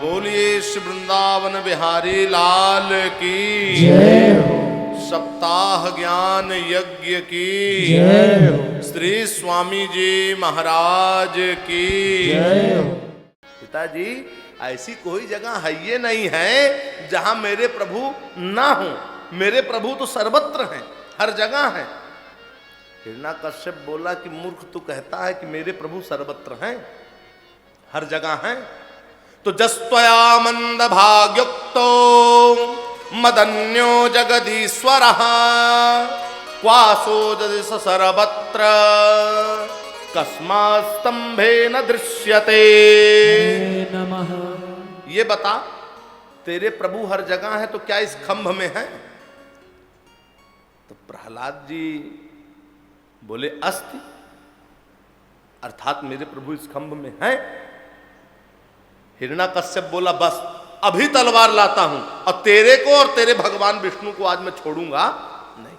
बोलिए श्री वृंदावन बिहारी लाल की जय हो। सप्ताह ज्ञान यज्ञ की जय हो। श्री स्वामी जी महाराज की जय हो। पिताजी, ऐसी कोई जगह है ये नहीं है जहां मेरे प्रभु ना हो। मेरे प्रभु तो सर्वत्र हैं, हर जगह हैं। हिरण्याकश्यप बोला कि मूर्ख तू कहता है कि मेरे प्रभु सर्वत्र हैं, हर जगह हैं। तो जस्त्वया मंद भाग्युक्तो मदन्यो जगदीश्वरः क्वासो जदिस सर्वत्र कस्मास्तंभेन दृश्यते। नमः। ये बता, तेरे प्रभु हर जगह है तो क्या इस खंभ में है? तो प्रहलाद जी बोले अस्ति, अर्थात मेरे प्रभु इस खंभ में है। हिरण्याकश्यप बोला बस अभी तलवार लाता हूं और तेरे को और तेरे भगवान विष्णु को आज मैं छोड़ूंगा नहीं।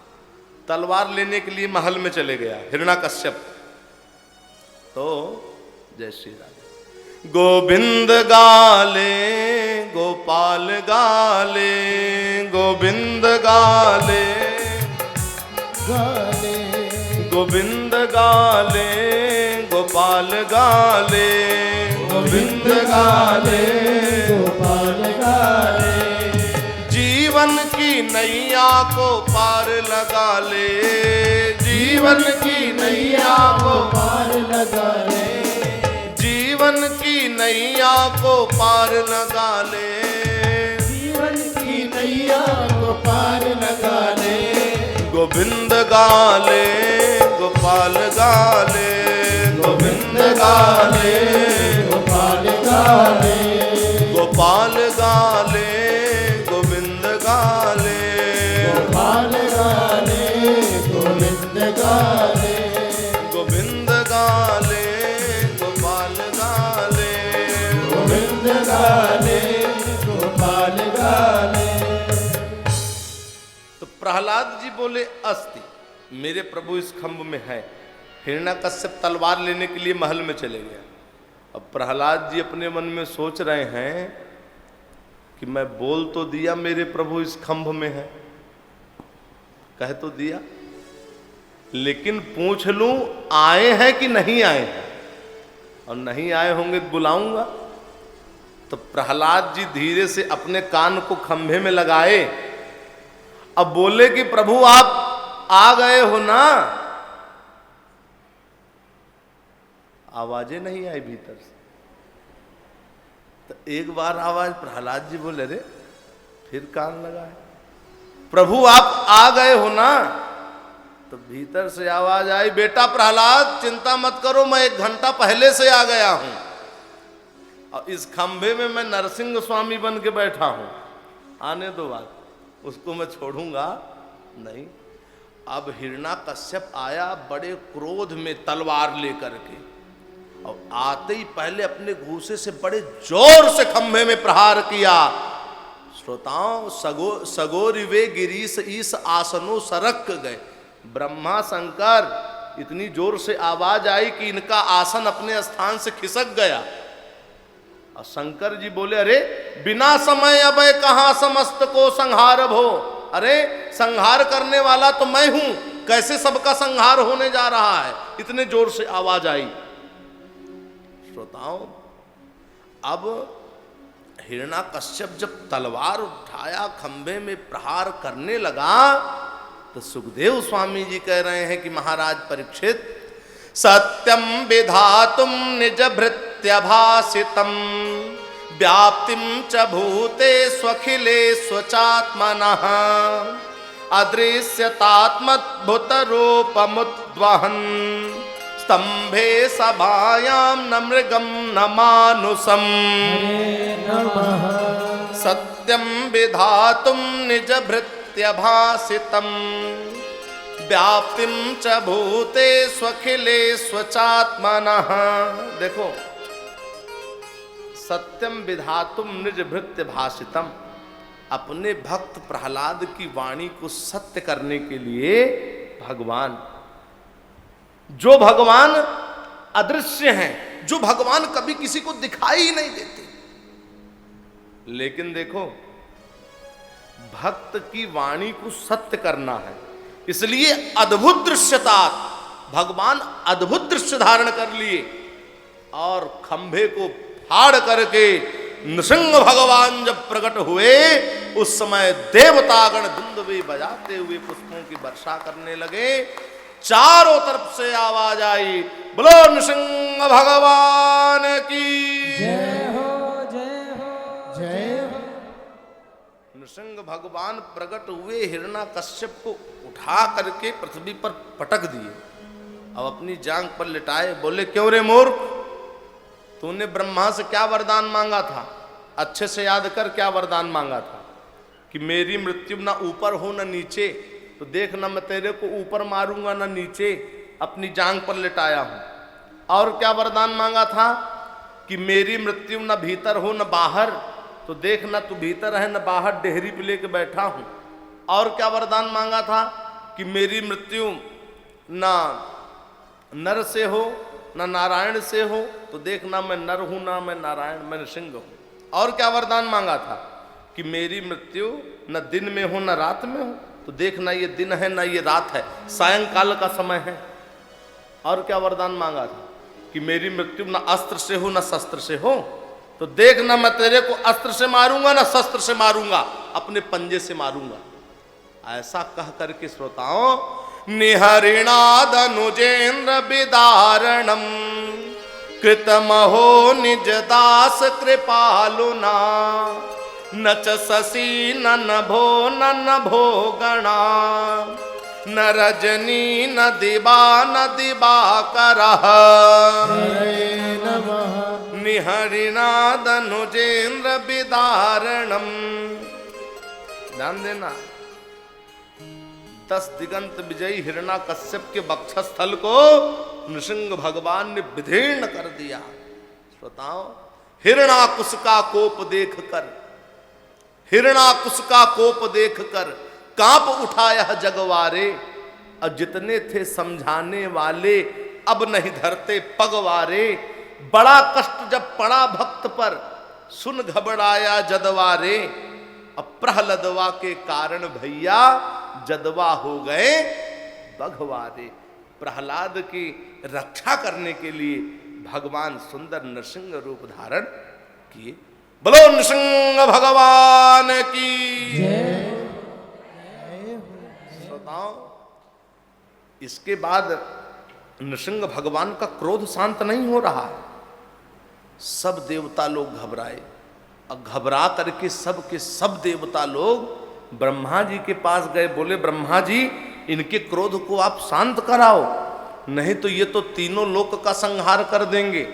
तलवार लेने के लिए महल में चले गया हिरण्याकश्यप। तो जय श्री राम। गोविंद गाले गोपाल गाले, गोविंद गाले गाले, गोविंद गाले गोपाल गाले, गोविंद गाले गोपाल गाले। जीवन की नैया को पार लगा ले, जीवन की नैया को पार लगा ले, जीवन की नैया को पार लगा ले, जीवन की नैया को पार लगा ले। गोविंद गाले गोपाल गाले, गोविंद गाले गोपाल गाले, गोपाल गाले गोविंद गाले, गोपाल गाले गोविंद गाले, गोविंद गाले गोपाल गाले, गोविंद गाले गोपाल गाले। तो प्रहलाद जी बोले अस्ति, मेरे प्रभु इस खंभ में है। हिरण्याकश्यप तलवार लेने के लिए महल में चले गया। अब प्रहलाद जी अपने मन में सोच रहे हैं कि मैं बोल तो दिया मेरे प्रभु इस खंभ में है, कह तो दिया, लेकिन पूछ लूं आए हैं कि नहीं आए हैं, और नहीं आए होंगे तो बुलाऊंगा। तो प्रहलाद जी धीरे से अपने कान को खंभे में लगाए। अब बोले कि प्रभु आप आ गए हो ना। आवाजें नहीं आई भीतर से। तो एक बार आवाज, प्रहलाद जी बोले रे, फिर कान लगाए, प्रभु आप आ गए हो ना। तो भीतर से आवाज आई, बेटा प्रहलाद चिंता मत करो, मैं 1 घंटा पहले से आ गया हूं और इस खंभे में मैं नरसिंह स्वामी बन के बैठा हूं, आने दो बात, उसको मैं छोड़ूंगा नहीं। अब हिरण्याकश्यप आया बड़े क्रोध में तलवार लेकर के, और आते ही पहले अपने घूसे से बड़े जोर से खंभे में प्रहार किया। श्रोताओं, सगोरिवे गिरीश ईस आसनो सरक गए। ब्रह्मा शंकर, इतनी जोर से आवाज आई कि इनका आसन अपने स्थान से खिसक गया। और शंकर जी बोले अरे बिना समय अब कहां समस्त को संहार हो। अरे संहार करने वाला तो मैं हूं, कैसे सबका संहार होने जा रहा है। इतने जोर से आवाज आई। श्रोताओं, अब हिरण्याकश्यप जब तलवार उठाया खंभे में प्रहार करने लगा, तो सुखदेव स्वामी जी कह रहे हैं कि महाराज परीक्षित, सत्यम विधातुम निज भृत्यभासितम व्याप्तिम च भूते स्वखिले स्वचात्मनः अदृश्यतात्मद्भुत रूपमुद्वहन् स्तंभे सभायां न मृगम न मानुषम। नमः। सत्यम विधातुम निज भृत्यभासितम व्याप्तिम च भूते स्वखिले स्वचात्मनः। देखो, सत्यम विधातुम निज भृत्य भाषितम, अपने भक्त प्रहलाद की वाणी को सत्य करने के लिए भगवान, जो भगवान अदृश्य हैं, जो भगवान कभी किसी को दिखाई ही नहीं देते, लेकिन देखो, भक्त की वाणी को सत्य करना है, इसलिए अद्भुत दृश्यता, भगवान अद्भुत दृश्य धारण कर लिए और खंभे को फाड़ करके नृसिंह भगवान जब प्रकट हुए, उस समय देवतागण दुंदुभि बजाते हुए पुष्पों की वर्षा करने लगे। चारों तरफ से आवाज आई, बोलो नृसिंह भगवान की जय हो जय हो जय हो। नृसिंह भगवान प्रकट हुए, हिरण्याकश्यप को उठा करके पृथ्वी पर पटक दिए। अब अपनी जांघ पर लिटाए, बोले क्यों रे मूर्ख, तूने ब्रह्मा से क्या वरदान मांगा था? अच्छे से याद कर, क्या वरदान मांगा था? कि मेरी मृत्यु ना ऊपर हो ना नीचे, तो देख ना मैं तेरे को ऊपर मारूंगा ना नीचे, अपनी जांघ पर लिटाया हूं। और क्या वरदान मांगा था? कि मेरी मृत्यु ना भीतर हो ना बाहर, तो देख ना तू भीतर है ना बाहर, डेहरी पे लेके बैठा हूं। और क्या वरदान मांगा था? कि मेरी मृत्यु ना नर से हो ना नारायण से हो, तो देखना मैं नर हूं ना मैं नारायण, मैं नृसिंह हूं। और क्या वरदान मांगा था? कि मेरी मृत्यु न दिन में हो न रात में हो, तो देखना ये दिन है ना ये रात है, सायंकाल का समय है। और क्या वरदान मांगा था? कि मेरी मृत्यु न अस्त्र से हो न शस्त्र से हो, तो देखना मैं तेरे को अस्त्र से मारूंगा ना शस्त्र से मारूंगा, अपने पंजे से मारूंगा। ऐसा कह करके श्रोताओं, निहरिणादनुजेन्द्र विदारणम कृतमहो निज दास कृपालुना, न च शशि न नभो न भोगणा, न रजनी न दिवाकरः, हरे नमः निहरिणादनुजेन्द्र विदारणम। ध्यान देना, 10 दिगंत विजयी हिरण्याकश्यप के वक्षस्थल को नृसिंह भगवान ने विदीर्ण कर दिया। श्रोताओ, हिरण्याकुश का कोप देखकर, हिरण्याकुश का कोप देखकर कांप उठा यह जगवारे, और जितने थे समझाने वाले अब नहीं धरते पगवारे। बड़ा कष्ट जब पड़ा भक्त पर, सुन घबराया जदवारे, अब प्रहलदवा के कारण भैया जदवा हो गए बघवारे। प्रहलाद की रक्षा करने के लिए भगवान सुंदर नृसिंह रूप धारण किए। बोलो नृसिंह भगवान की श्रोताओ, इसके बाद नृसिंह भगवान का क्रोध शांत नहीं हो रहा है। सब देवता लोग घबराए, और घबरा करके सब के सब देवता लोग ब्रह्मा जी के पास गए। बोले ब्रह्मा जी, इनके क्रोध को आप शांत कराओ, नहीं तो ये तो तीनों लोक का संहार कर देंगे।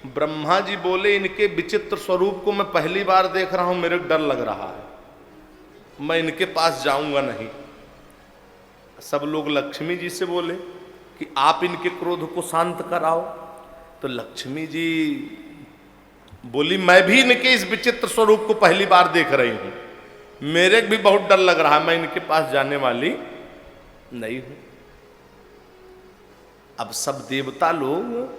ब्रह्मा जी बोले, इनके विचित्र स्वरूप को मैं पहली बार देख रहा हूं, मेरे को डर लग रहा है, मैं इनके पास जाऊंगा नहीं। सब लोग लक्ष्मी जी से बोले कि आप इनके क्रोध को शांत कराओ। तो लक्ष्मी जी बोली, मैं भी इनके इस विचित्र स्वरूप को पहली बार देख रही हूं, मेरे भी बहुत डर लग रहा है, मैं इनके पास जाने वाली नहीं हूं। अब सब देवता लोग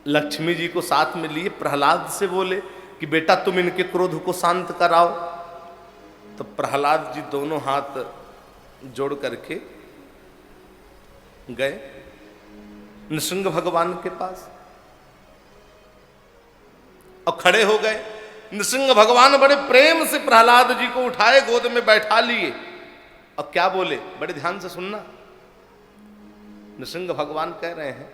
लक्ष्मी जी को साथ में लिए प्रहलाद से बोले कि बेटा तुम इनके क्रोध को शांत कराओ। तो प्रहलाद जी दोनों हाथ जोड़ करके गए नृसिंह भगवान के पास और खड़े हो गए। नृसिंह भगवान बड़े प्रेम से प्रहलाद जी को उठाए, गोद में बैठा लिए और क्या बोले, बड़े ध्यान से सुनना। नृसिंह भगवान कह रहे हैं,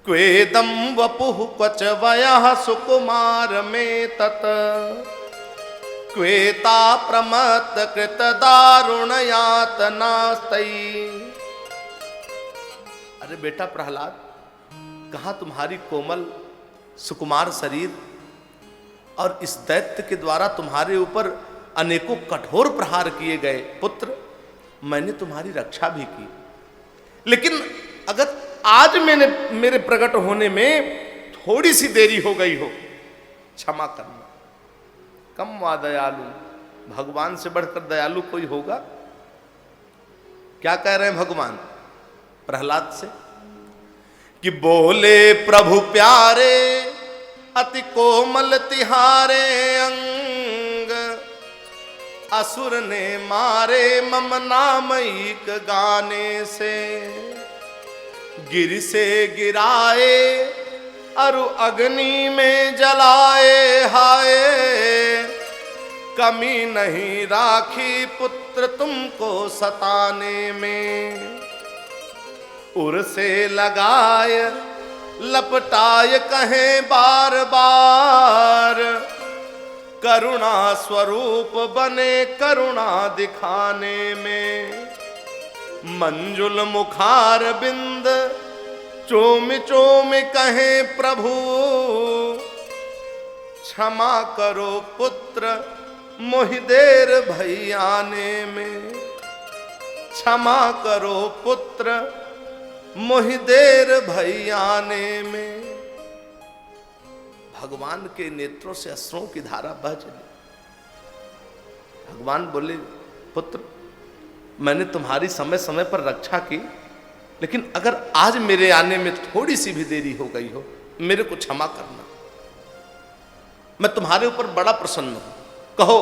क्वेदम वपुः क्वच वयः सुकुमार में तत, क्वेता प्रमत्त कृत दारुण यातनास्तयी। अरे बेटा प्रहलाद, कहाँ तुम्हारी कोमल सुकुमार शरीर, और इस दैत्य के द्वारा तुम्हारे ऊपर अनेकों कठोर प्रहार किए गए। पुत्र, मैंने तुम्हारी रक्षा भी की, लेकिन अगर आज मेरे प्रकट होने में थोड़ी सी देरी हो गई हो, क्षमा करना। कम वा दयालु, भगवान से बढ़कर दयालु कोई होगा? क्या कह रहे हैं भगवान प्रहलाद से कि बोले प्रभु प्यारे अति कोमल तिहारे अंग, असुर ने मारे मम नाम एक गाने से। गिर से गिराए अरु अग्नि में जलाए, हाय कमी नहीं राखी पुत्र तुमको सताने में। उर से लगाए लपटाए कहें बार बार, करुणा स्वरूप बने करुणा दिखाने में। मंजुल मुखार बिंद चोम चोम कहे प्रभु, क्षमा करो पुत्र मोहि देर भई आने में। क्षमा करो पुत्र मोहि देर भई आने में। भगवान के नेत्रों से अश्रुओं की धारा बह चली। भगवान बोले, पुत्र मैंने तुम्हारी समय समय पर रक्षा की, लेकिन अगर आज मेरे आने में थोड़ी सी भी देरी हो गई हो, मेरे को क्षमा करना। मैं तुम्हारे ऊपर बड़ा प्रसन्न हूं, कहो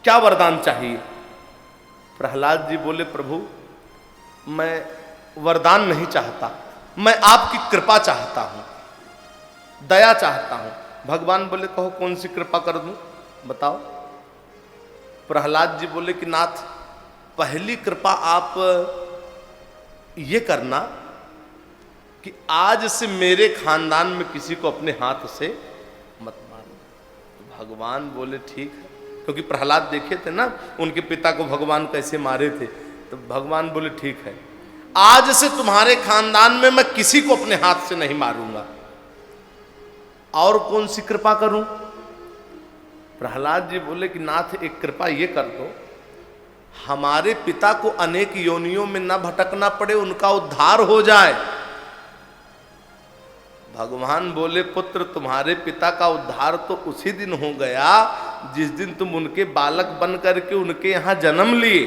क्या वरदान चाहिए। प्रहलाद जी बोले, प्रभु मैं वरदान नहीं चाहता, मैं आपकी कृपा चाहता हूं, दया चाहता हूं। भगवान बोले, कहो कौन सी कृपा कर दूं, बताओ। प्रहलाद जी बोले कि नाथ, पहली कृपा आप ये करना कि आज से मेरे खानदान में किसी को अपने हाथ से मत मारना। भगवान बोले ठीक है, क्योंकि प्रहलाद देखे थे ना उनके पिता को भगवान कैसे मारे थे, तो भगवान बोले ठीक है, आज से तुम्हारे खानदान में मैं किसी को अपने हाथ से नहीं मारूंगा। और कौन सी कृपा करूं। प्रहलाद जी बोले कि नाथ एक कृपा ये कर दो, हमारे पिता को अनेक योनियों में न भटकना पड़े, उनका उद्धार हो जाए। भगवान बोले, पुत्र तुम्हारे पिता का उद्धार तो उसी दिन हो गया जिस दिन तुम उनके बालक बन करके उनके यहां जन्म लिए।